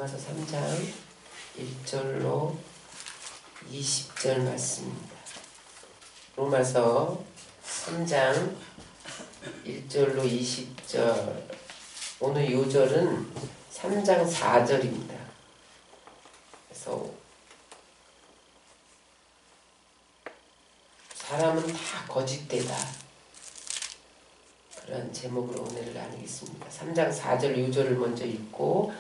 로마서 3장 1절로 20절 말씀입니다. 로마서 3장 1절로 20절. 오늘 요절은 3장 4절입니다. 그래서 사람은 다 거짓되다. 그런 제목으로 오늘 나누겠습니다. 3장 4절 요절을 먼저 읽고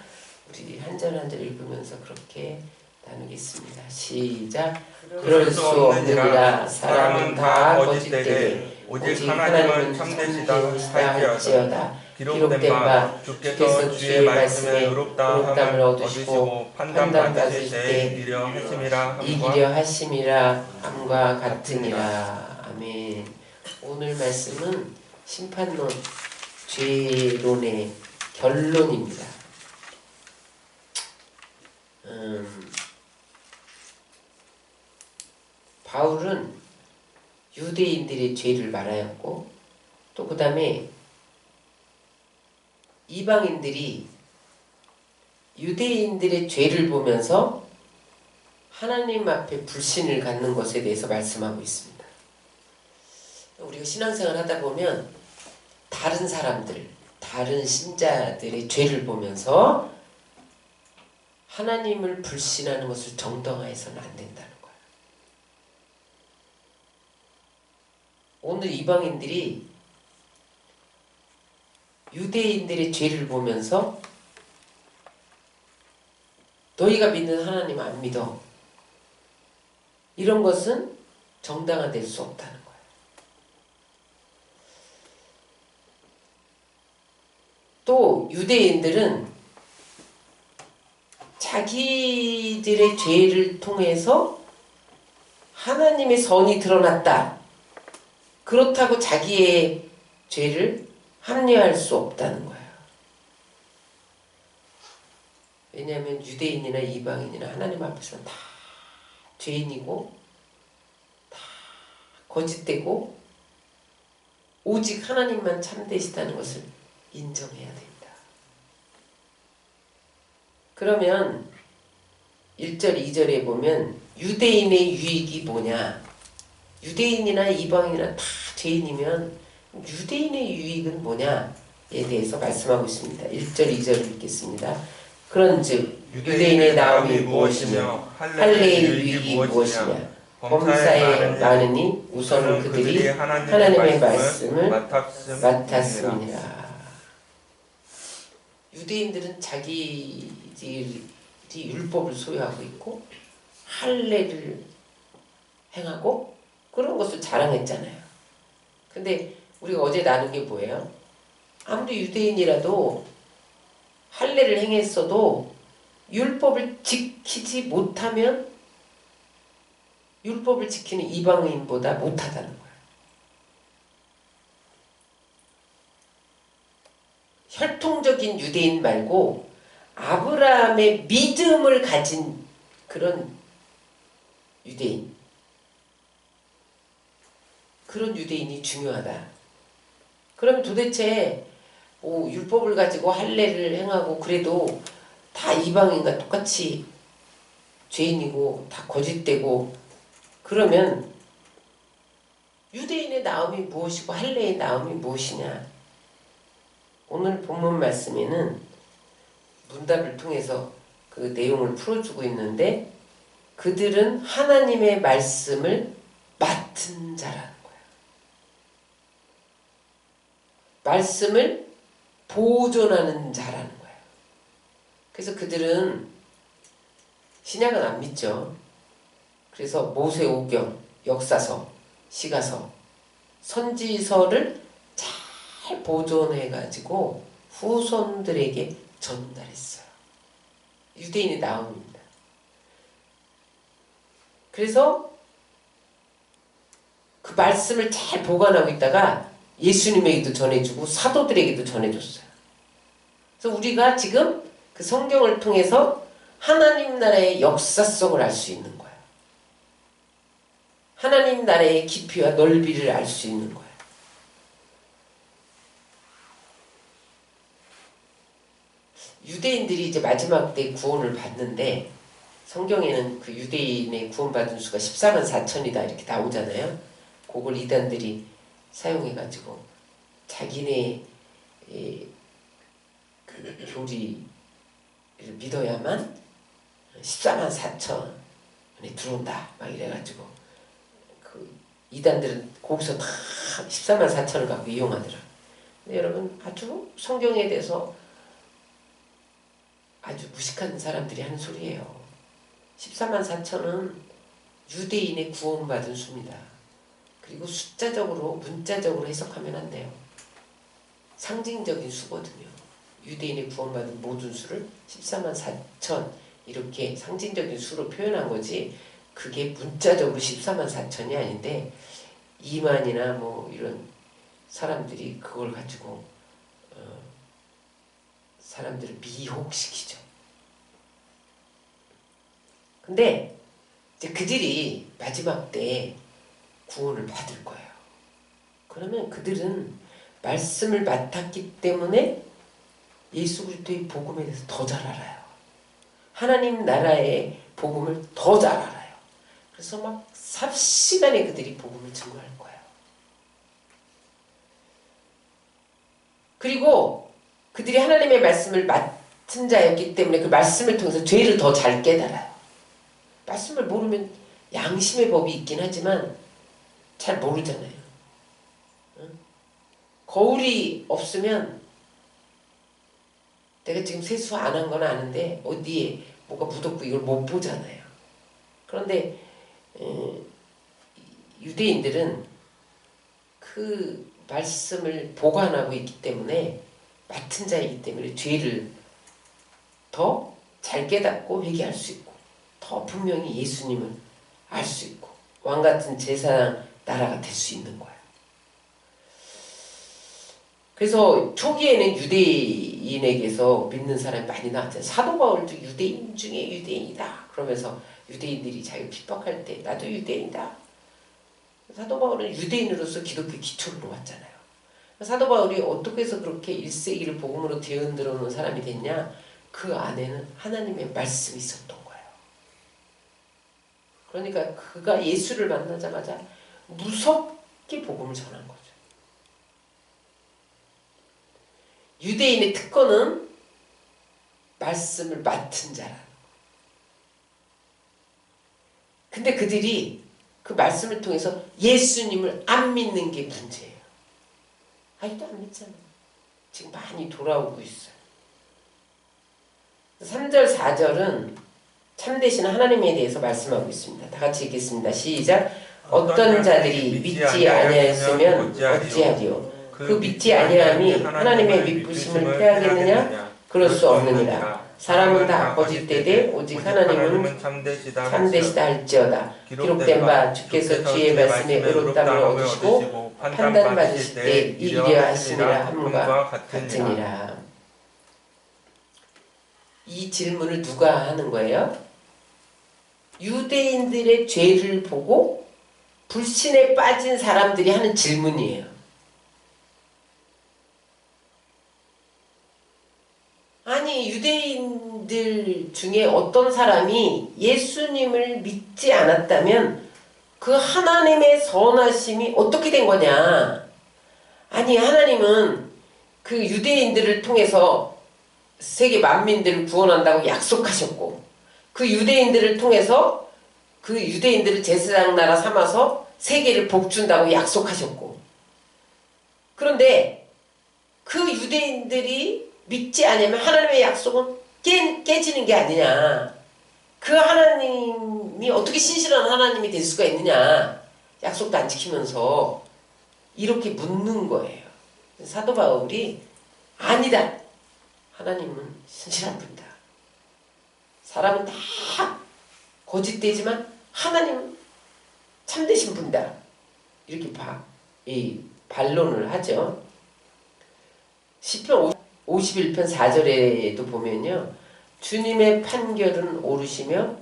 우리 한 절 한 절 읽으면서 그렇게 나누겠습니다. 시작. 그럴 수 없느니라. 사람은 다 거짓되되 오직 하나님은 참되시다 할지어다. 기록된 바 주께서 주의 말씀에 의롭다함을 얻으시고 판단받으실 때 이기려 하심이라 함과 같으니라. 아멘. 오늘 말씀은 심판론, 죄론의 결론입니다. 바울은 유대인들의 죄를 말하였고 또 그 다음에 이방인들이 유대인들의 죄를 보면서 하나님 앞에 불신을 갖는 것에 대해서 말씀하고 있습니다. 우리가 신앙생활 하다 보면 다른 사람들, 다른 신자들의 죄를 보면서 하나님을 불신하는 것을 정당화해서는 안 된다는 거예요. 오늘 이방인들이 유대인들의 죄를 보면서 너희가 믿는 하나님 안 믿어. 이런 것은 정당화될 수 없다는 거예요. 또 유대인들은 자기들의 죄를 통해서 하나님의 선이 드러났다. 그렇다고 자기의 죄를 합리화할 수 없다는 거예요. 왜냐하면 유대인이나 이방인이나 하나님 앞에서는 다 죄인이고 다 거짓되고 오직 하나님만 참되시다는 것을 인정해야 됩니다. 그러면 1절, 2절에 보면 유대인의 유익이 뭐냐? 유대인이나 이방인이나 다 죄인이면 유대인의 유익은 뭐냐에 대해서 말씀하고 있습니다. 1절, 2절을 읽겠습니다. 그런즉 유대인의 나음이 무엇이며 할례의 유익이 무엇이냐? 범사에 많으니 우선은 그들이 하나님의 말씀을 맡았습니다. 유대인들은 자기들이 율법을 소유하고 있고 할례를 행하고 그런 것을 자랑했잖아요. 근데 우리가 어제 나눈 게 뭐예요? 아무리 유대인이라도 할례를 행했어도 율법을 지키지 못하면 율법을 지키는 이방인보다 못하다는 거예요. 혈통적인 유대인 말고 아브라함의 믿음을 가진 그런 유대인, 그런 유대인이 중요하다. 그럼 도대체 율법을 가지고 할례를 행하고 그래도 다 이방인과 똑같이 죄인이고 다 거짓되고 그러면 유대인의 나음이 무엇이고 할례의 나음이 무엇이냐? 오늘 본문 말씀에는 문답을 통해서 그 내용을 풀어주고 있는데 그들은 하나님의 말씀을 맡은 자라는 거예요. 말씀을 보존하는 자라는 거예요. 그래서 그들은 신약은 안 믿죠. 그래서 모세오경, 역사서, 시가서, 선지서를 잘 보존해가지고 후손들에게 전달했어요. 유대인의 나음입니다. 그래서 그 말씀을 잘 보관하고 있다가 예수님에게도 전해주고 사도들에게도 전해줬어요. 그래서 우리가 지금 그 성경을 통해서 하나님 나라의 역사성을 알 수 있는 거예요. 하나님 나라의 깊이와 넓이를 알 수 있는 거예요. 유대인들이 이제 마지막 때 구원을 받는데 성경에는 그 유대인의 구원받은 수가 14만 4천이다 이렇게 나오잖아요. 그걸 이단들이 사용해가지고 자기네 그 교리를 믿어야만 14만 4천에 들어온다 막 이래가지고 그 이단들은 거기서 다 14만 4천을 갖고 이용하더라. 근데 여러분 아주 성경에 대해서 아주 무식한 사람들이 하는 소리예요. 14만 4천은 유대인의 구원받은 수입니다. 그리고 숫자적으로 문자적으로 해석하면 안 돼요. 상징적인 수거든요. 유대인의 구원받은 모든 수를 14만 4천 이렇게 상징적인 수로 표현한 거지 그게 문자적으로 14만 4천이 아닌데 이만이나 뭐 이런 사람들이 그걸 가지고 사람들을 미혹시키죠. 근데 이제 그들이 마지막 때 구원을 받을 거예요. 그러면 그들은 말씀을 맡았기 때문에 예수 그리스도의 복음에 대해서 더 잘 알아요. 하나님 나라의 복음을 더 잘 알아요. 그래서 막 삽시간에 그들이 복음을 증거할 거예요. 그리고 그들이 하나님의 말씀을 맡은 자였기 때문에 그 말씀을 통해서 죄를 더 잘 깨달아요. 말씀을 모르면 양심의 법이 있긴 하지만 잘 모르잖아요. 거울이 없으면 내가 지금 세수 안 한 건 아는데 어디에 뭐가 묻었고 이걸 못 보잖아요. 그런데 유대인들은 그 말씀을 보관하고 있기 때문에 맡은 자이기 때문에 죄를 더 잘 깨닫고 회개할 수 있고 더 분명히 예수님을 알 수 있고 왕같은 제사장 나라가 될 수 있는 거예요. 그래서 초기에는 유대인에게서 믿는 사람이 많이 나왔잖아요. 사도 바울도 유대인 중에 유대인이다 그러면서 유대인들이 자기를 핍박할 때 나도 유대인이다. 사도 바울은 유대인으로서 기독교 기초를 놓았잖아요. 사도 바울이 어떻게 해서 그렇게 1세기를 복음으로 되흔들어 놓은 사람이 됐냐? 그 안에는 하나님의 말씀이 있었던 거예요. 그러니까 그가 예수를 만나자마자 무섭게 복음을 전한 거죠. 유대인의 특권은 말씀을 맡은 자라. 근데 그들이 그 말씀을 통해서 예수님을 안 믿는 게 문제예요. 아직도 안 믿잖아요. 지금 많이 돌아오고 있어요. 3절 4절은 참되신 하나님에 대해서 말씀하고 있습니다. 다 같이 읽겠습니다. 시작. 어떤 자들이 믿지 아니하였으면 어찌하리요. 그 믿지 아니함이 하나님의 믿부심을 패하겠느냐? 그럴 수 없느니라. 사람은 다 거짓되되 오직 하나님은 참되시다 할지어다. 기록된 바 주께서 주의 말씀에 의롭다함을 얻으시고 판단받으실 때 이르려 하시니라 함과 같으니라. 이 질문을 누가 하는 거예요? 유대인들의 죄를 보고 불신에 빠진 사람들이 하는 질문이에요. 아니 유대인들 중에 어떤 사람이 예수님을 믿지 않았다면 그 하나님의 선하심이 어떻게 된 거냐? 아니 하나님은 그 유대인들을 통해서 세계 만민들을 구원한다고 약속하셨고 그 유대인들을 통해서 그 유대인들을 제사장 나라 삼아서 세계를 복준다고 약속하셨고 그런데 그 유대인들이 믿지 않으면 하나님의 약속은 깨지는 게 아니냐. 그 하나님이 어떻게 신실한 하나님이 될 수가 있느냐. 약속도 안 지키면서 이렇게 묻는 거예요. 사도 바울이 아니다. 하나님은 신실한 분이다. 사람은 다 거짓되지만 하나님은 참되신 분이다. 이렇게 반론을 하죠. 시편 51편 4절에도 보면요. 주님의 판결은 옳으시며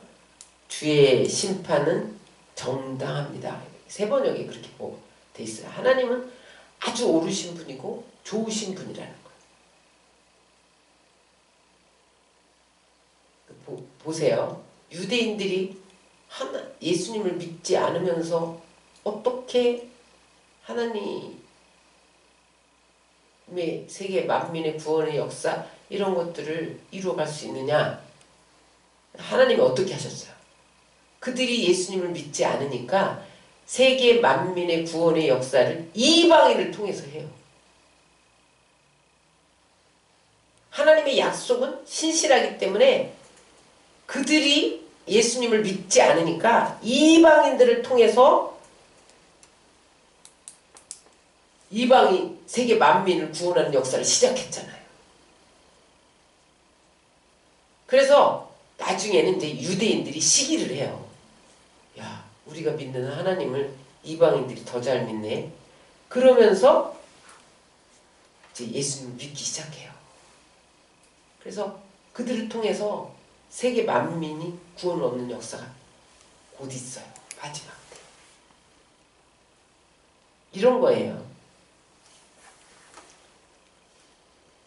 주의 심판은 정당합니다. 세 번역에 그렇게 돼 있어요. 하나님은 아주 옳으신 분이고 좋으신 분이라는 거예요. 보세요. 유대인들이 예수님을 믿지 않으면서 어떻게 하나님의 세계 만민의 구원의 역사 이런 것들을 이루어갈 수 있느냐? 하나님이 어떻게 하셨어요? 그들이 예수님을 믿지 않으니까 세계 만민의 구원의 역사를 이방인을 통해서 해요. 하나님의 약속은 신실하기 때문에 그들이 예수님을 믿지 않으니까 이방인들을 통해서 이방인 세계 만민을 구원하는 역사를 시작했잖아요. 그래서 나중에는 이제 유대인들이 시기를 해요. 야, 우리가 믿는 하나님을 이방인들이 더 잘 믿네. 그러면서 이제 예수님을 믿기 시작해요. 그래서 그들을 통해서 세계 만민이 구원 얻는 역사가 곧 있어요. 마지막 때. 이런 거예요.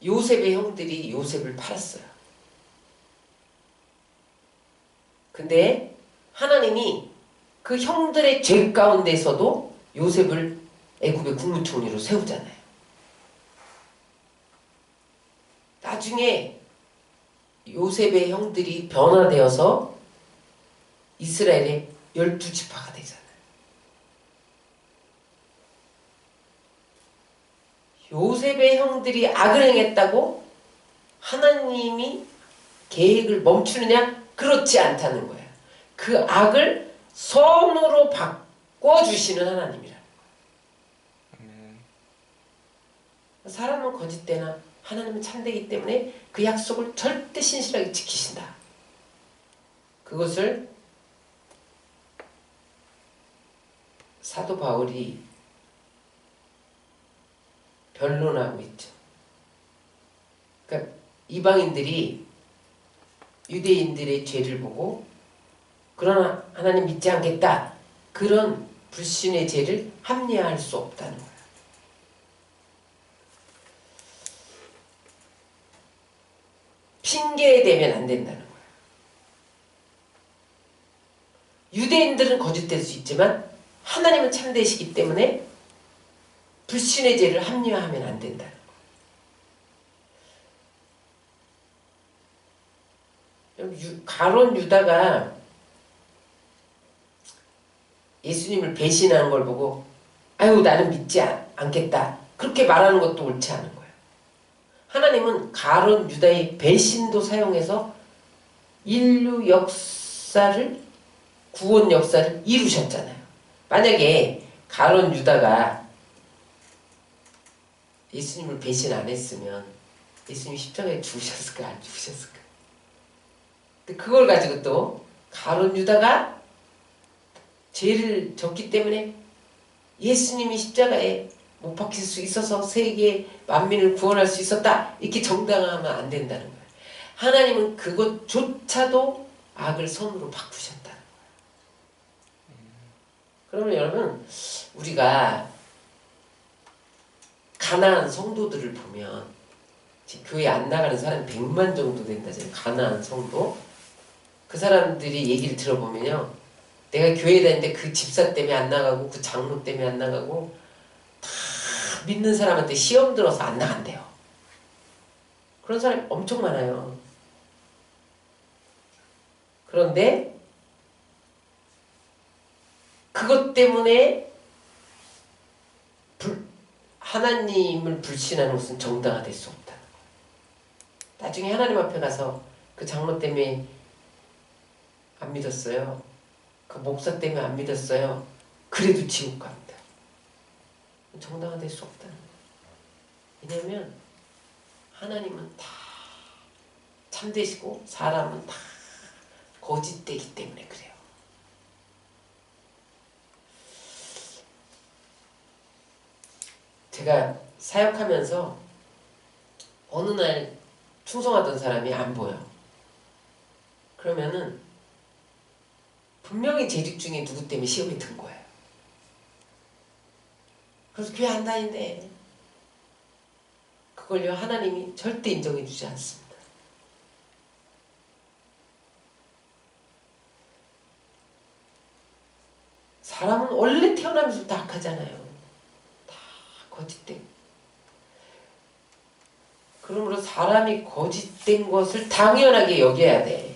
요셉의 형들이 요셉을 팔았어요. 근데 하나님이 그 형들의 죄 가운데서도 요셉을 애굽의 국무총리로 세우잖아요. 나중에 요셉의 형들이 변화되어서 이스라엘의 12지파가 되잖아요. 요셉의 형들이 악을 행했다고 하나님이 계획을 멈추느냐? 그렇지 않다는 거예요. 그 악을 선으로 바꿔주시는 하나님이라는 거예요. 사람은 거짓되나 하나님은 참되기 때문에 그 약속을 절대 신실하게 지키신다. 그것을 사도 바울이 변론하고 있죠. 그러니까 이방인들이 유대인들의 죄를 보고 그러나 하나님 믿지 않겠다. 그런 불신의 죄를 합리화할 수 없다는 거예요. 핑계 대면 안 된다는 거예요. 유대인들은 거짓될 수 있지만 하나님은 참되시기 때문에 불신의 죄를 합리화하면 안 된다는 거예요. 가론 유다가 예수님을 배신하는 걸 보고 아유 나는 믿지 않겠다. 그렇게 말하는 것도 옳지 않은 거예요. 하나님은 가론 유다의 배신도 사용해서 인류 역사를 구원 역사를 이루셨잖아요. 만약에 가론 유다가 예수님을 배신 안 했으면 예수님이 십자가에 죽으셨을까 안 죽으셨을까? 근데 그걸 가지고 또 가론 유다가 죄를 졌기 때문에 예수님이 십자가에 못 박힐 수 있어서 세계 만민을 구원할 수 있었다. 이렇게 정당하면 안 된다는 거예요. 하나님은 그것조차도 악을 선으로 바꾸셨다는 거예요. 그러면 여러분 우리가 가난한 성도들을 보면 교회 안 나가는 사람이 100만 정도 된다잖아요. 가난한 성도. 그 사람들이 얘기를 들어보면요. 내가 교회 다니는데 그 집사 때문에 안 나가고 그 장로 때문에 안 나가고 다 믿는 사람한테 시험 들어서 안 나간대요. 그런 사람이 엄청 많아요. 그런데 그것 때문에 하나님을 불신하는 것은 정당화될 수 없다. 나중에 하나님 앞에 가서 그 장로 때문에 안 믿었어요. 그 목사 때문에 안 믿었어요. 그래도 지옥 갑니다. 정당화될 수 없다는 거예요. 왜냐하면 하나님은 다 참되시고 사람은 다 거짓되기 때문에 그래요. 제가 사역하면서 어느 날 충성하던 사람이 안 보여. 그러면은 분명히 재직 중에 누구 때문에 시험이 든 거예요. 그래서 교회 안 다닌대. 그걸요 하나님이 절대 인정해 주지 않습니다. 사람은 원래 태어나면서부터 악하잖아요. 다 거짓된. 그러므로 사람이 거짓된 것을 당연하게 여겨야 돼.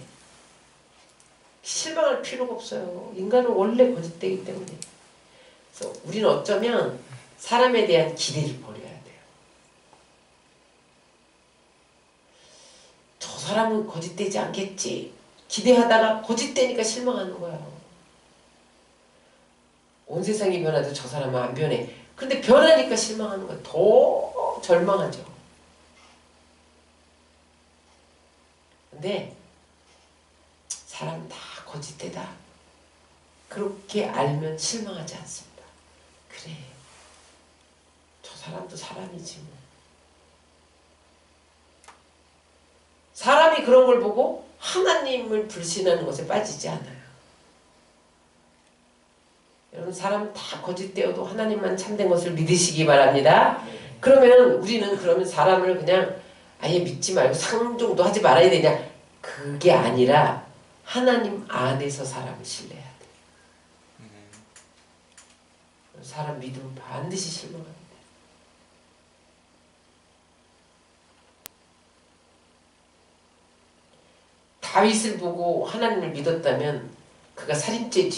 실망할 필요가 없어요. 인간은 원래 거짓되기 때문에. 그래서 우리는 어쩌면 사람에 대한 기대를 버려야 돼요. 저 사람은 거짓되지 않겠지. 기대하다가 거짓되니까 실망하는 거예요. 온 세상이 변해도 저 사람은 안 변해. 근데 변하니까 실망하는 거예요. 더 절망하죠. 근데 사람은 다 거짓되다. 그렇게 알면 실망하지 않습니다. 그래, 저 사람도 사람이지 뭐. 사람이 그런 걸 보고 하나님을 불신하는 것에 빠지지 않아요. 여러분, 사람은 다 거짓되어도 하나님만 참된 것을 믿으시기 바랍니다. 그러면 우리는 그러면 사람을 그냥 아예 믿지 말고 상종도 하지 말아야 되냐? 그게 아니라 하나님 안에서 사람을 신뢰해야 돼. 사람 믿으면 반드시 실망합니다. 다윗을 보고 하나님을 믿었다면 그가 살인죄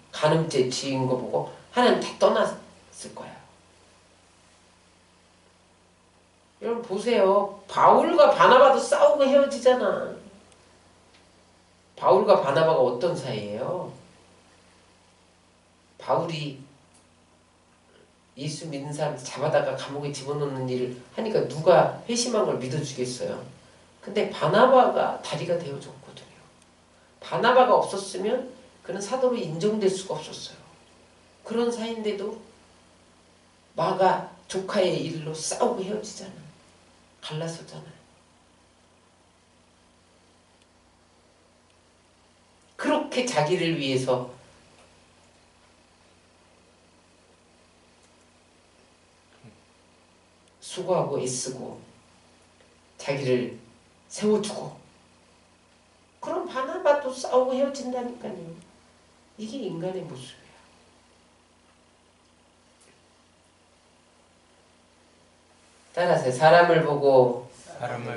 간음죄 지은 거 보고 하나님 다 떠났을 거야. 여러분 보세요. 바울과 바나바도 싸우고 헤어지잖아. 바울과 바나바가 어떤 사이예요? 바울이 예수 믿는 사람 잡아다가 감옥에 집어넣는 일을 하니까 누가 회심한 걸 믿어주겠어요? 근데 바나바가 다리가 되어줬거든요. 바나바가 없었으면 그는 사도로 인정될 수가 없었어요. 그런 사이인데도 마가 조카의 일로 싸우고 헤어지잖아. 갈라서잖아요. 그렇게 자기를 위해서 수고하고 애쓰고 자기를 세워주고, 그럼 바나바도 싸우고 헤어진다니까요. 이게 인간의 모습이에요. 따라서 사람을 보고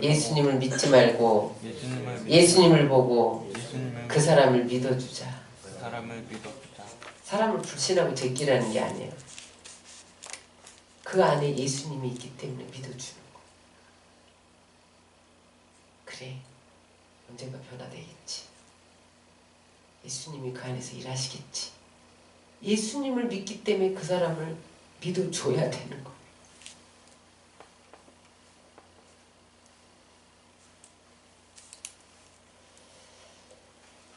예수님을 믿지 말고 예수님을 보고 그 사람을 믿어주자. 사람을 불신하고 제끼라는 게 아니에요. 그 안에 예수님이 있기 때문에 믿어주는 거. 그래, 언젠가 변화되겠지. 예수님이 그 안에서 일하시겠지. 예수님을 믿기 때문에 그 사람을 믿어줘야 되는 거.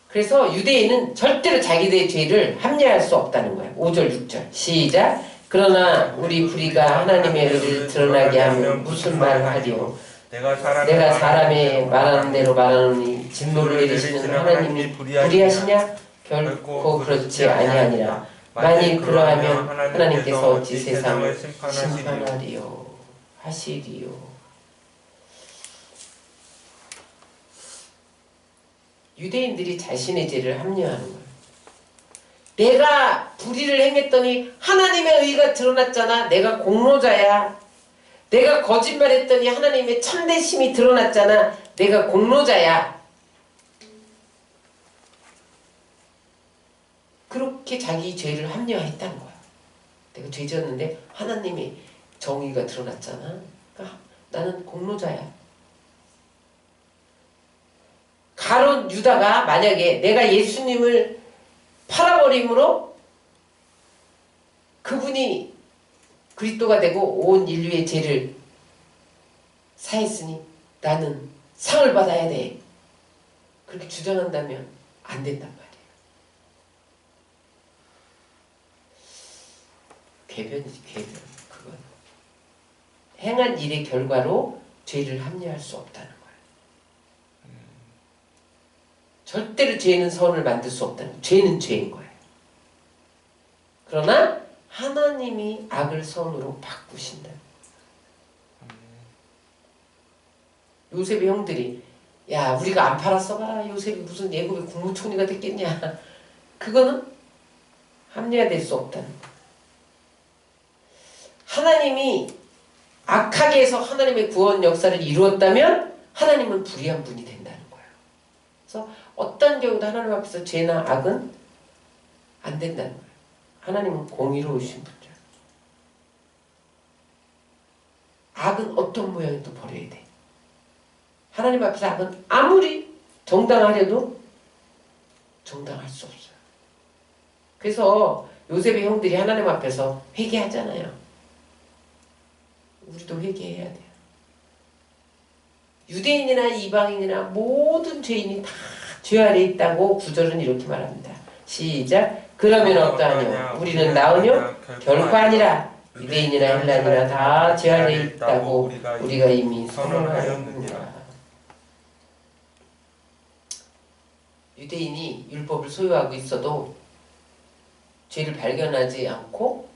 그래서 유대인은 절대로 자기들의 죄를 합리화할 수 없다는 거예요. 5절 6절 시작. 그러나 우리 불의가 하나님의 의를 드러나게 하면 무슨 말을 하리요. 내가 사람의 말하는 대로 말하노니 진노를 내리시는 하나님이 불의하시냐? 결코 그렇지 아니하니라. 만일 그러하면 하나님께서 어찌 세상을 심판하리요 하시리요. 유대인들이 자신의 죄를 합리화하는 거예요. 내가 불의를 행했더니 하나님의 의가 드러났잖아. 내가 공로자야. 내가 거짓말했더니 하나님의 참되심이 드러났잖아. 내가 공로자야. 그렇게 자기 죄를 합리화했다는 거야. 내가 죄 지었는데 하나님의 정의가 드러났잖아. 그러니까 나는 공로자야. 가룟 유다가 만약에 내가 예수님을 팔아버림으로 그분이 그리스도가 되고 온 인류의 죄를 사했으니 나는 상을 받아야 돼. 그렇게 주장한다면 안 된단 말이에요. 궤변이지, 궤변. 그건 행한 일의 결과로 죄를 합리화할 수 없다는 거예요. 절대로 죄는 선을 만들 수 없다는 거예요. 죄는 죄인 거예요. 그러나 하나님이 악을 선으로 바꾸신다. 요셉의 형들이 야 우리가 안 팔았어 봐라. 요셉이 무슨 예굽의 국무총리가 됐겠냐. 그거는 합리화될 수 없다는 거예요. 하나님이 악하게 해서 하나님의 구원 역사를 이루었다면 하나님은 불의한 분이 된다는 거예요. 그래서 어떤 경우도 하나님 앞에서 죄나 악은 안 된다는 거예요. 하나님은 공의로우신 분이죠. 악은 어떤 모양이도 버려야 돼. 하나님 앞에서 악은 아무리 정당하려도 정당할 수 없어요. 그래서 요셉의 형들이 하나님 앞에서 회개하잖아요. 우리도 회개해야 돼요. 유대인이나 이방인이나 모든 죄인이 다 죄 아래 있다고 구절은 이렇게 말합니다. 시작. 그러면 어떠하냐? 우리는 나으냐? 결코 아니라. 유대인이나 헬라인이나 다 죄 아래 있다고 우리가 이미 선언하였느니라. 유대인이 율법을 소유하고 있어도 죄를 발견하지 않고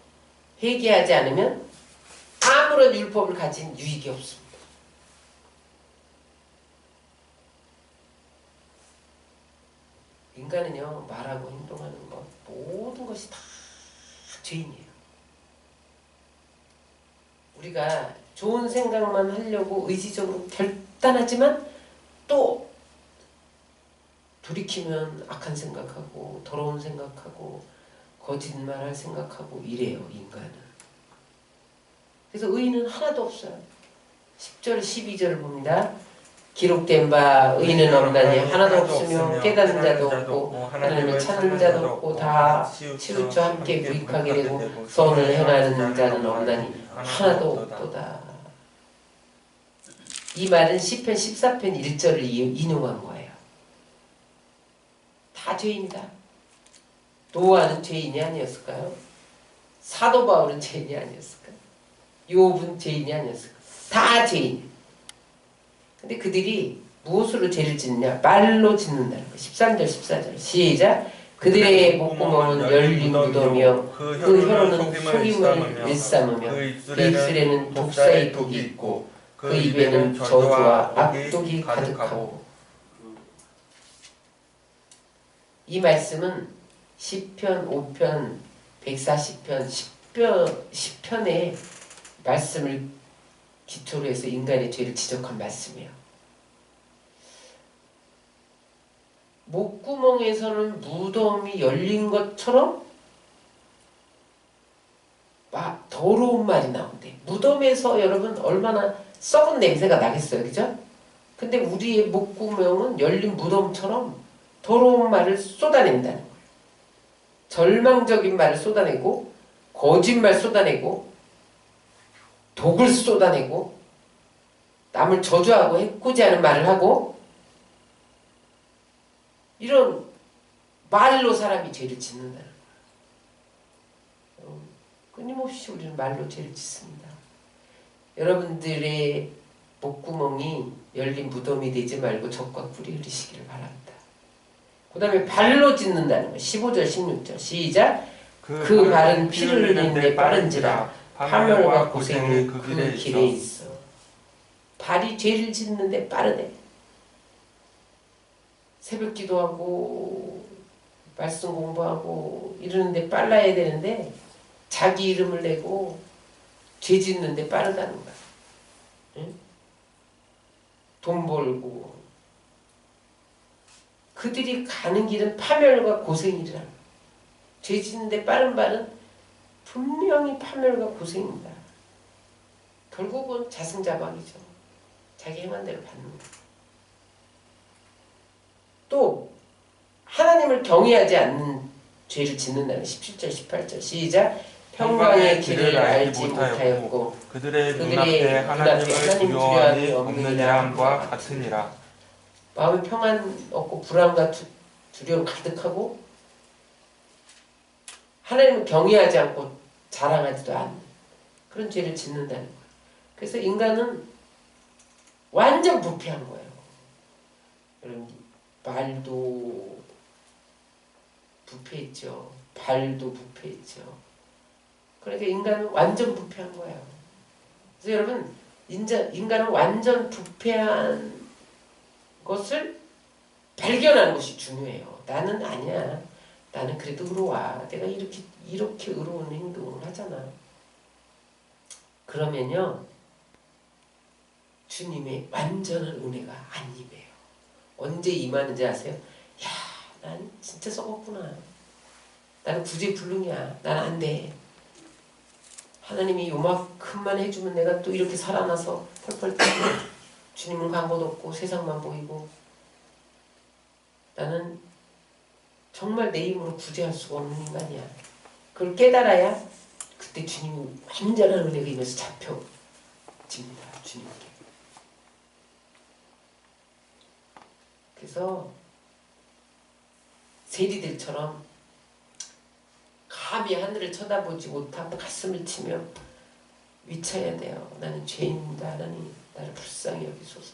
회개하지 않으면 아무런 율법을 가진 유익이 없습니다. 인간은요, 말하고 행동하는 것 모든 것이 다 죄인이에요. 우리가 좋은 생각만 하려고 의지적으로 결단하지만 또 돌이키면 악한 생각하고 더러운 생각하고 거짓말할 생각하고 이래요, 인간은. 그래서 의인은 하나도 없어요. 10절 12절을 봅니다. 기록된 바 의인은 없나니 하나도 없으며 깨닫는 자도 없고 하나님을 찾는 자도 없고 다 치우쳐 함께 무익하게 되고 선을 행하는 자는 없나니 하나도 없도다. 이 말은 시편 14편 1절을 인용한 거예요. 다 죄인이다. 노아는 죄인이 아니었을까요? 사도 바울은 죄인이 아니었을까요? 욥은 죄인이 아니었을까요? 다 죄인. 근데 그들이 무엇으로 죄를 짓느냐? 말로 짓는다는 거예요. 13절 14절 시작. 그들의 목구멍은 열린 무덤이요 그 혀로는 속임을 일삼으며 그 입술에는 독사의 독이 있고 그 입에는 저주와 악독이 가득하고. 이 말씀은 시편 5편 140편 10편의 말씀을 기초로 해서 인간의 죄를 지적한 말씀이에요. 목구멍에서는 무덤이 열린 것처럼 더러운 말이 나온대. 무덤에서 여러분 얼마나 썩은 냄새가 나겠어요, 그죠? 근데 우리의 목구멍은 열린 무덤처럼 더러운 말을 쏟아낸다는 거예요. 절망적인 말을 쏟아내고 거짓말 쏟아내고 독을 쏟아내고 남을 저주하고 해코지하는 말을 하고 이런 말로 사람이 죄를 짓는다는 거예요. 끊임없이 우리는 말로 죄를 짓습니다. 여러분들의 목구멍이 열린 무덤이 되지 말고 젖과 꿀이 흐르시기를 바랍니다. 그 다음에 발로 짓는다는 거예요. 15절 16절 시작. 그 발은 피를 흘리는데 빠른지라 파멸과 고생이 그 길에 있어. 발이 죄를 짓는데 빠르네. 새벽 기도하고 말씀 공부하고 이러는데 빨라야 되는데 자기 이름을 내고 죄 짓는데 빠르다는 거야. 응? 돈 벌고 그들이 가는 길은 파멸과 고생이라. 죄 짓는데 빠른 발은 분명히 파멸과 고생입니다. 결국은 자승자박이죠. 자기 행한 대로 받는 거예요. 또 하나님을 경외하지 않는 죄를 짓는다는 17절 18절 시작. 평강의 길을 알지 못하였고 그들의 눈앞에 하나님을 두려워함이 없는 양과 같으니라. 마음에 평안 없고 불안과 두려움 가득하고 하나님을 경외하지 않고 자랑하지도 않는 그런 죄를 짓는다는 거예요. 그래서 인간은 완전 부패한 거예요. 여러분 말도 부패했죠. 발도 부패했죠. 그러니까 인간은 완전 부패한 거예요. 그래서 여러분 인간은 완전 부패한 것을 발견하는 것이 중요해요. 나는 아니야. 나는 그래도 의로워. 내가 이렇게 의로운 행동을 하잖아. 그러면요, 주님의 완전한 은혜가 안 임해요. 언제 임하는지 아세요? 야, 난 진짜 썩었구나. 나는 구제불능이야. 난 안 돼. 하나님이 요만큼만 해주면 내가 또 이렇게 살아나서 펄펄 뛰고 주님은 간 곳 없고 세상만 보이고 나는 정말 내 힘으로 구제할 수가 없는 인간이야. 그걸 깨달아야 그때 주님이 완전한 은혜가 임해서 잡혀집니다. 주님께. 그래서 세리들처럼 감히 하늘을 쳐다보지 못하고 가슴을 치며 위쳐야 돼요. 나는 죄인입니다. 하나님 나를 불쌍히 여기소서.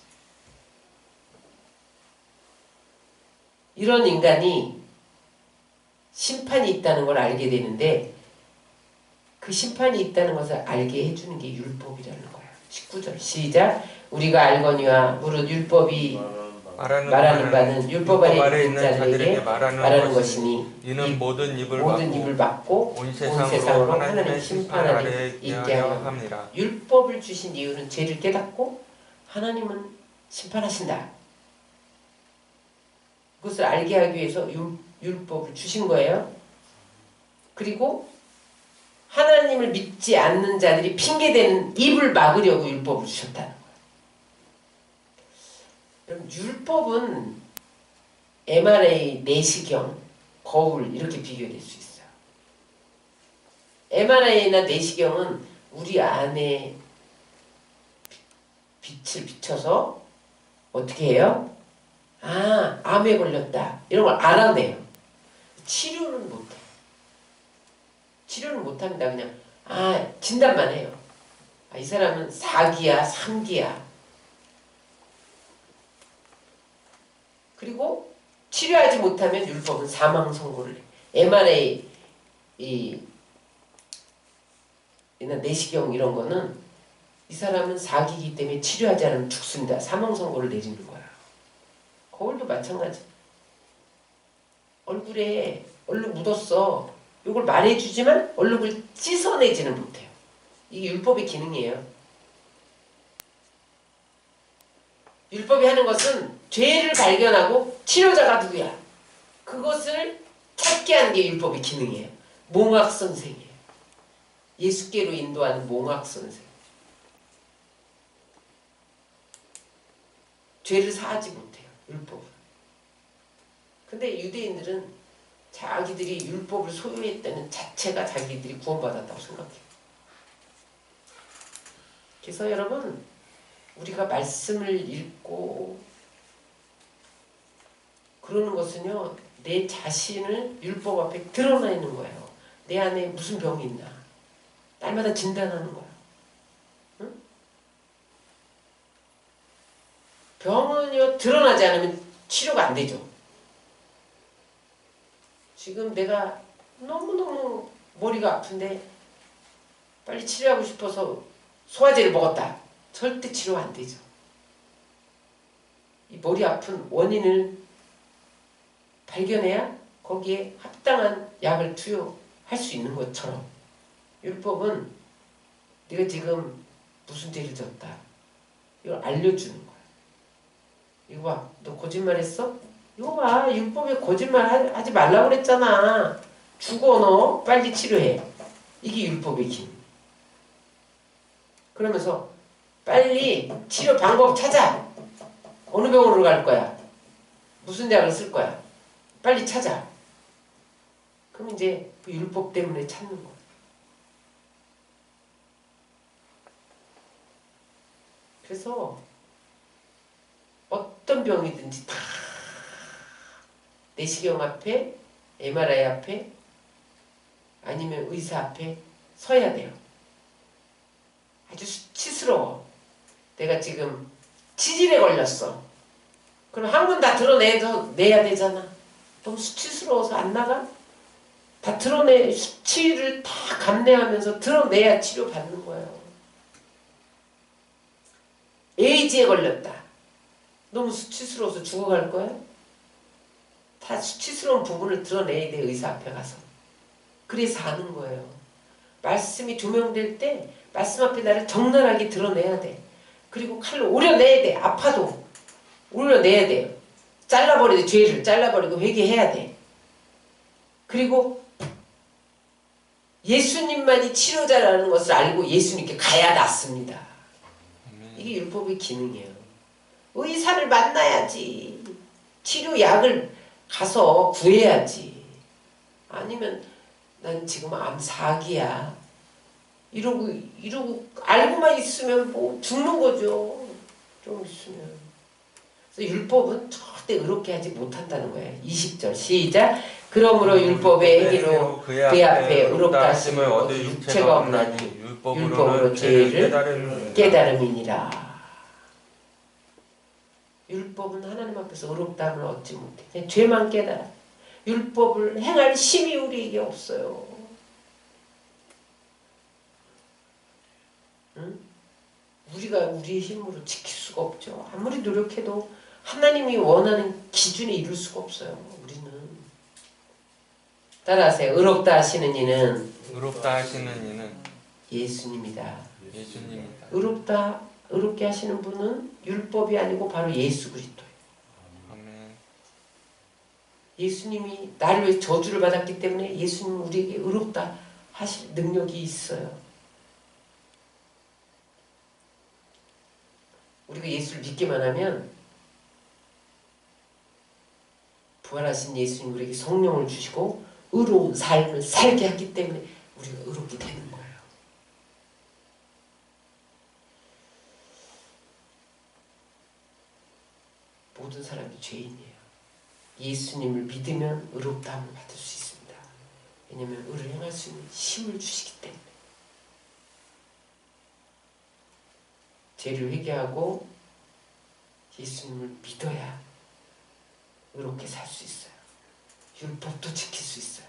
이런 인간이 심판이 있다는 걸 알게 되는데 그 심판이 있다는 것을 알게 해주는 게 율법이라는 거예요. 19절 시작. 우리가 알거니와 무릇 율법이 말하는 바는 율법 아래 있는 자들에게 말하는 것이니 이는 모든 입을 막고 온 온 세상으로 세상으로 하나님의 하나님의 심판 심판 아래 아래 있게 있게 하려 하려 합니다. 율법을 주신 이유는 죄를 깨닫고 하나님은 심판하신다. 그것을 알게 하기 위해서 율법을 주신 거예요. 그리고 하나님을 믿지 않는 자들이 핑계대는 입을 막으려고 율법을 주셨다는 거예요. 여러분, 율법은 MRA, 내시경, 거울 이렇게 비교될 수 있어요. MRA나 내시경은 우리 안에 빛을 비춰서 어떻게 해요? 아, 암에 걸렸다. 이런 걸 알아내요. 치료는 못해요. 치료는 못합니다. 그냥 진단만 해요. 이 사람은 4기야, 3기야. 그리고 치료하지 못하면 율법은 사망 선고를 해요. MRA, 내시경 이런 거는 이 사람은 4기이기 때문에 치료하지 않으면 죽습니다. 사망 선고를 내리는 거야. 거울도 마찬가지. 얼굴에 얼룩 묻었어. 이걸 말해주지만 얼룩을 씻어내지는 못해요. 이게 율법의 기능이에요. 율법이 하는 것은 죄를 발견하고 치료자가 누구야? 그것을 찾게 하는 게 율법의 기능이에요. 몽학 선생이에요. 예수께로 인도하는 몽학 선생. 죄를 사하지 못해요. 율법은. 근데 유대인들은 자기들이 율법을 소유했다는 자체가 자기들이 구원받았다고 생각해요. 그래서 여러분, 우리가 말씀을 읽고 그러는 것은요, 내 자신을 율법 앞에 드러내는 거예요. 내 안에 무슨 병이 있나. 날마다 진단하는 거야. 응? 병은요, 드러나지 않으면 치료가 안 되죠. 지금 내가 너무너무 머리가 아픈데 빨리 치료하고 싶어서 소화제를 먹었다. 절대 치료 안 되죠. 이 머리 아픈 원인을 발견해야 거기에 합당한 약을 투여할 수 있는 것처럼 율법은 네가 지금 무슨 죄를 졌다. 이걸 알려주는 거야. 이거 봐. 너 거짓말했어? 이거 봐. 율법에 거짓말 하지 말라고 그랬잖아. 죽어 너. 빨리 치료해. 이게 율법의 기능. 그러면서 빨리 치료 방법 찾아. 어느 병원으로 갈 거야? 무슨 약을 쓸 거야? 빨리 찾아. 그럼 이제 그 율법 때문에 찾는 거야. 그래서 어떤 병이든지 다 내시경 앞에, MRI 앞에, 아니면 의사 앞에 서야 돼요. 아주 수치스러워. 내가 지금 치질에 걸렸어. 그럼 한 번 다 드러내야 되잖아. 너무 수치스러워서 안 나가? 다 수치를 다 감내하면서 드러내야 치료받는 거예요. 에이즈에 걸렸다. 너무 수치스러워서 죽어갈 거야? 다 수치스러운 부분을 드러내야 돼, 의사 앞에 가서. 그래서 아는 거예요. 말씀이 조명될 때 말씀 앞에 나를 적나라하게 드러내야 돼. 그리고 칼로 오려내야 돼. 아파도 오려내야 돼요. 잘라버려야 돼. 죄를 잘라버리고 회개해야 돼. 그리고 예수님만이 치료자라는 것을 알고 예수님께 가야 낫습니다. 이게 율법의 기능이에요. 의사를 만나야지. 치료약을 가서 구해야지. 아니면 난 지금 암 4기야. 이러고 알고만 있으면 뭐 죽는 거죠. 좀 있으면. 그래서 율법은 절대 의롭게 하지 못한다는 거예요. 20절 시작. 그러므로 율법의 행위로 그의 앞에 의롭다 하심을 얻을 육체가 없나니 율법으로 죄를 깨달음이니라. 율법은 하나님 앞에서 의롭다함을 얻지 못해. 그냥 죄만 깨달아. 율법을 행할 힘이 우리에게 없어요. 응? 우리가 우리의 힘으로 지킬 수가 없죠. 아무리 노력해도 하나님이 원하는 기준에 이룰 수가 없어요. 우리는. 따라하세요. 의롭다 하시는 이는 예수님이다. 예수님이다. 의롭게 하시는 분은 율법이 아니고 바로 예수 그리스도예요. 아멘. 예수님이 나를 위해 저주를 받았기 때문에 예수님은 우리에게 의롭다 하실 능력이 있어요. 우리가 예수를 믿기만 하면 부활하신 예수님 우리에게 성령을 주시고 의로운 삶을 살게 하기 때문에 우리가 의롭게 되는 거예요. 모든 사람이 죄인이에요. 예수님을 믿으면 의롭다함을 받을 수 있습니다. 왜냐하면 의를 행할 수 있는 힘을 주시기 때문에. 죄를 회개하고 예수님을 믿어야 의롭게 살 수 있어요. 율법도 지킬 수 있어요.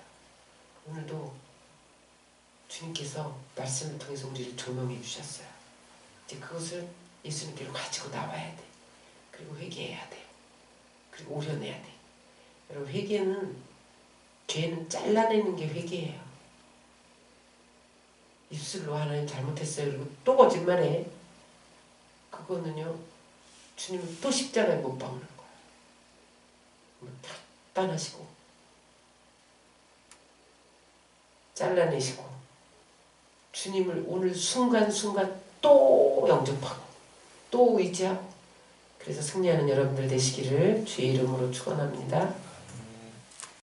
오늘도 주님께서 말씀을 통해서 우리를 조명해 주셨어요. 이제 그것을 예수님께로 가지고 나와야 돼. 그리고 회개해야 돼요. 그리고 오려내야 돼. 여러분 회개는 죄는 잘라내는 게 회개예요. 입술로 하나님 잘못했어요. 그리고 또 거짓말해. 그거는요 주님은 또 십자가에 못 박는 거예요. 단단하시고 잘라내시고 주님을 오늘 순간순간 또 영접하고 또 의지하고 그래서 승리하는 여러분들 되시기를 주의 이름으로 축원합니다.